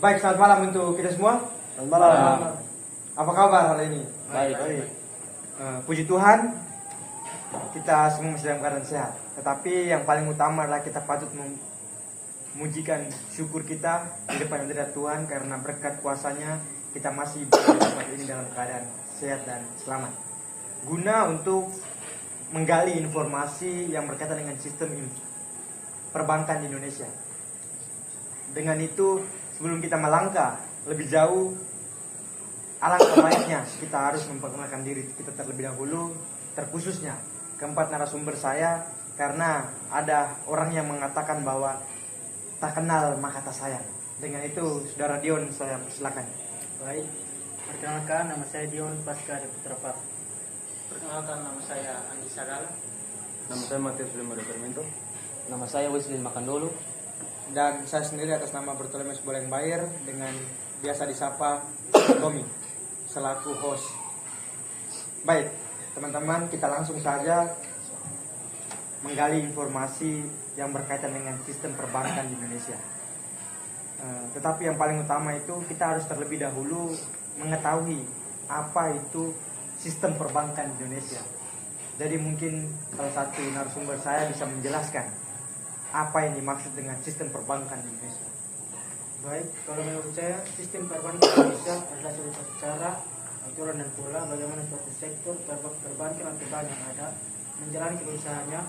Baik, selamat malam untuk kita semua. Selamat malam. Apa kabar hari ini? Baik. Puji Tuhan, kita semua masih dalam keadaan sehat. Tetapi yang paling utama adalah kita patut memujikan syukur kita di depan hadirat Tuhan karena berkat kuasanya kita masih berada ini dalam keadaan sehat dan selamat. Guna untuk menggali informasi yang berkaitan dengan sistem perbankan di Indonesia. Dengan itu, sebelum kita melangkah lebih jauh, alangkah baiknya kita harus memperkenalkan diri kita terlebih dahulu, terkhususnya keempat narasumber saya, karena ada orang yang mengatakan bahwa tak kenal maka tak sayang. Dengan itu, Saudara Dion, saya persilakan. Baik, perkenalkan nama saya Dion Paskari Putra Pak. Perkenalkan, nama saya Andi Sagala. Nama saya Matius Limado Fermento. Nama saya Wesley Makandolo. Dan saya sendiri atas nama Bertolemes Boleng Bayer dengan biasa disapa Tommy selaku host. Baik, teman-teman, kita langsung saja menggali informasi yang berkaitan dengan sistem perbankan di Indonesia. Tetapi yang paling utama itu kita harus terlebih dahulu mengetahui apa itu sistem perbankan di Indonesia. Jadi mungkin salah satu narasumber saya bisa menjelaskan apa yang dimaksud dengan sistem perbankan di Indonesia. Baik, kalau menurut saya sistem perbankan Indonesia adalah suatu cara, aturan dan pola bagaimana suatu sektor perbankan atau bank yang ada menjalani kebijakannya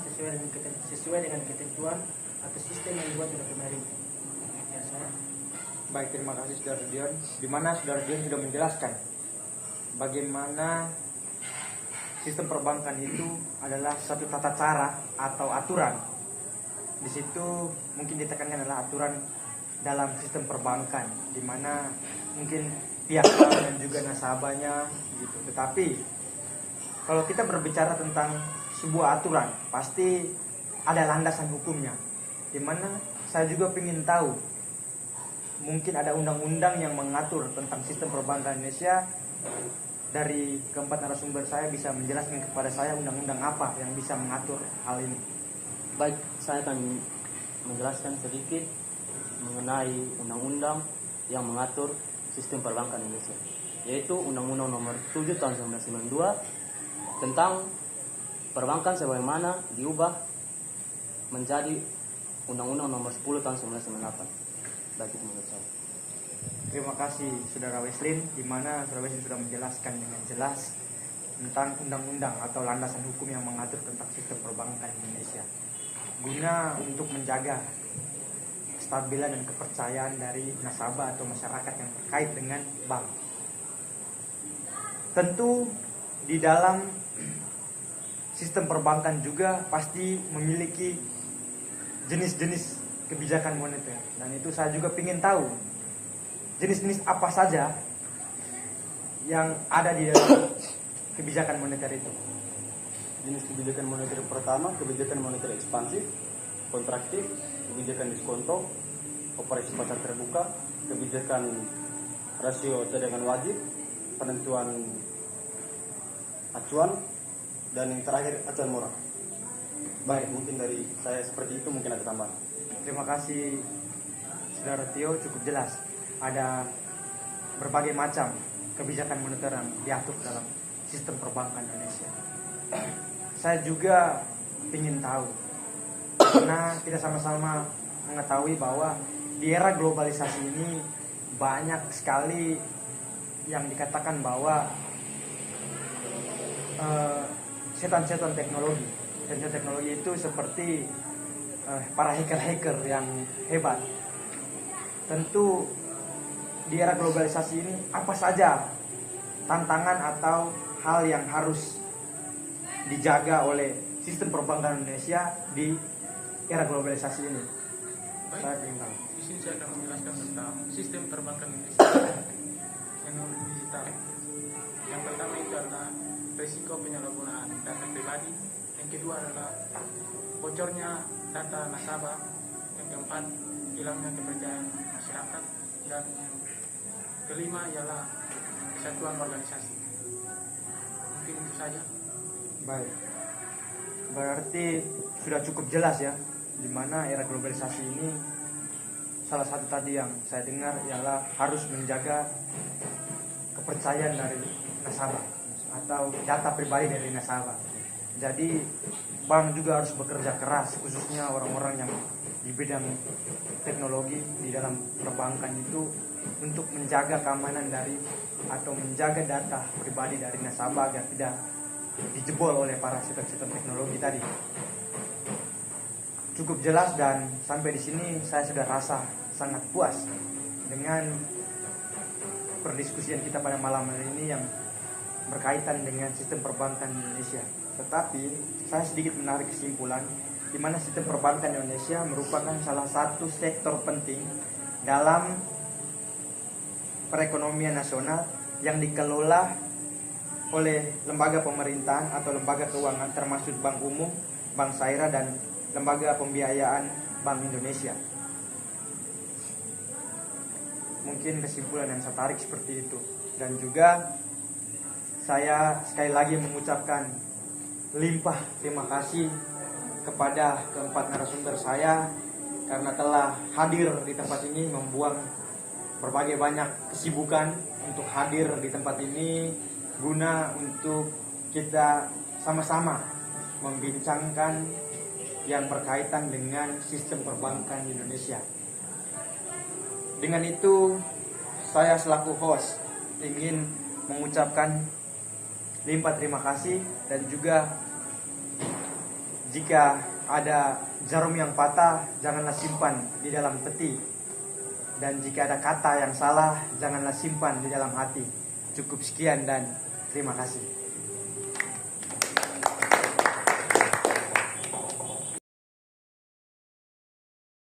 sesuai dengan ketentuan atau sistem yang dibuat oleh pemerintah. Ya, saya. Baik, terima kasih Saudara Dion. Di mana Saudara Dion sudah menjelaskan bagaimana sistem perbankan itu adalah suatu tata cara atau aturan. Di situ mungkin ditekankan adalah aturan dalam sistem perbankan, di mana mungkin pihak bank dan juga nasabahnya gitu. Tetapi kalau kita berbicara tentang sebuah aturan, pasti ada landasan hukumnya. Di mana saya juga ingin tahu, mungkin ada undang-undang yang mengatur tentang sistem perbankan Indonesia. Dari keempat narasumber saya bisa menjelaskan kepada saya undang-undang apa yang bisa mengatur hal ini. Baik, saya akan menjelaskan sedikit mengenai undang-undang yang mengatur sistem perbankan Indonesia, yaitu Undang-Undang Nomor 7 Tahun 1992 tentang perbankan sebagaimana diubah menjadi Undang-Undang Nomor 10 Tahun 1998. Baik, itu menurut saya. Terima kasih Saudara Wesley, di mana Saudara Wesley sudah menjelaskan dengan jelas tentang undang-undang atau landasan hukum yang mengatur tentang sistem perbankan Indonesia, guna untuk menjaga kestabilan dan kepercayaan dari nasabah atau masyarakat yang terkait dengan bank. Tentu di dalam sistem perbankan juga pasti memiliki jenis-jenis kebijakan moneter, dan itu saya juga ingin tahu jenis-jenis apa saja yang ada di dalam kebijakan moneter itu. Jenis kebijakan moneter pertama, kebijakan moneter ekspansif, kontraktif, kebijakan diskonto, operasi pasar terbuka, kebijakan rasio cadangan wajib, penentuan acuan, dan yang terakhir acuan murah. Baik, mungkin dari saya seperti itu, mungkin ada tambahan. Terima kasih Saudara Tio, cukup jelas. Ada berbagai macam kebijakan moneter yang diatur dalam sistem perbankan Indonesia. Saya juga ingin tahu, karena kita sama-sama mengetahui bahwa di era globalisasi ini banyak sekali yang dikatakan bahwa setan-setan teknologi. Setan teknologi itu seperti para hacker-hacker yang hebat. Tentu di era globalisasi ini apa saja tantangan atau hal yang harus dijaga oleh sistem perbankan Indonesia di era globalisasi ini? Baik, Saya ingin tahu. di sini saya akan menjelaskan tentang sistem perbankan Indonesia yang non digital. Yang pertama itu adalah risiko penyalahgunaan data pribadi. Yang kedua adalah bocornya data nasabah. Yang keempat, hilangnya kepercayaan masyarakat. Dan yang kelima ialah kesatuan organisasi. Mungkin itu saja. Baik, berarti sudah cukup jelas ya, di mana era globalisasi ini salah satu tadi yang saya dengar ialah harus menjaga kepercayaan dari nasabah atau data pribadi dari nasabah. Jadi bank juga harus bekerja keras, khususnya orang-orang yang di bidang teknologi di dalam perbankan itu, untuk menjaga keamanan dari atau menjaga data pribadi dari nasabah agar tidak dijebol oleh para sistem-sistem teknologi tadi. Cukup jelas, dan sampai di sini saya sudah rasa sangat puas dengan perdiskusian kita pada malam hari ini yang berkaitan dengan sistem perbankan Indonesia. Tetapi saya sedikit menarik kesimpulan di mana sistem perbankan Indonesia merupakan salah satu sektor penting dalam perekonomian nasional yang dikelola oleh lembaga pemerintahan atau lembaga keuangan termasuk Bank Umum, Bank Syariah, dan lembaga pembiayaan Bank Indonesia. Mungkin kesimpulan yang saya tarik seperti itu. Dan juga saya sekali lagi mengucapkan limpah terima kasih kepada keempat narasumber saya karena telah hadir di tempat ini, membuang berbagai banyak kesibukan untuk hadir di tempat ini guna untuk kita sama-sama membincangkan yang berkaitan dengan sistem perbankan di Indonesia. Dengan itu, saya selaku host ingin mengucapkan limpah terima kasih, dan juga jika ada jarum yang patah, janganlah simpan di dalam peti. Dan jika ada kata yang salah, janganlah simpan di dalam hati. Cukup sekian dan terima kasih.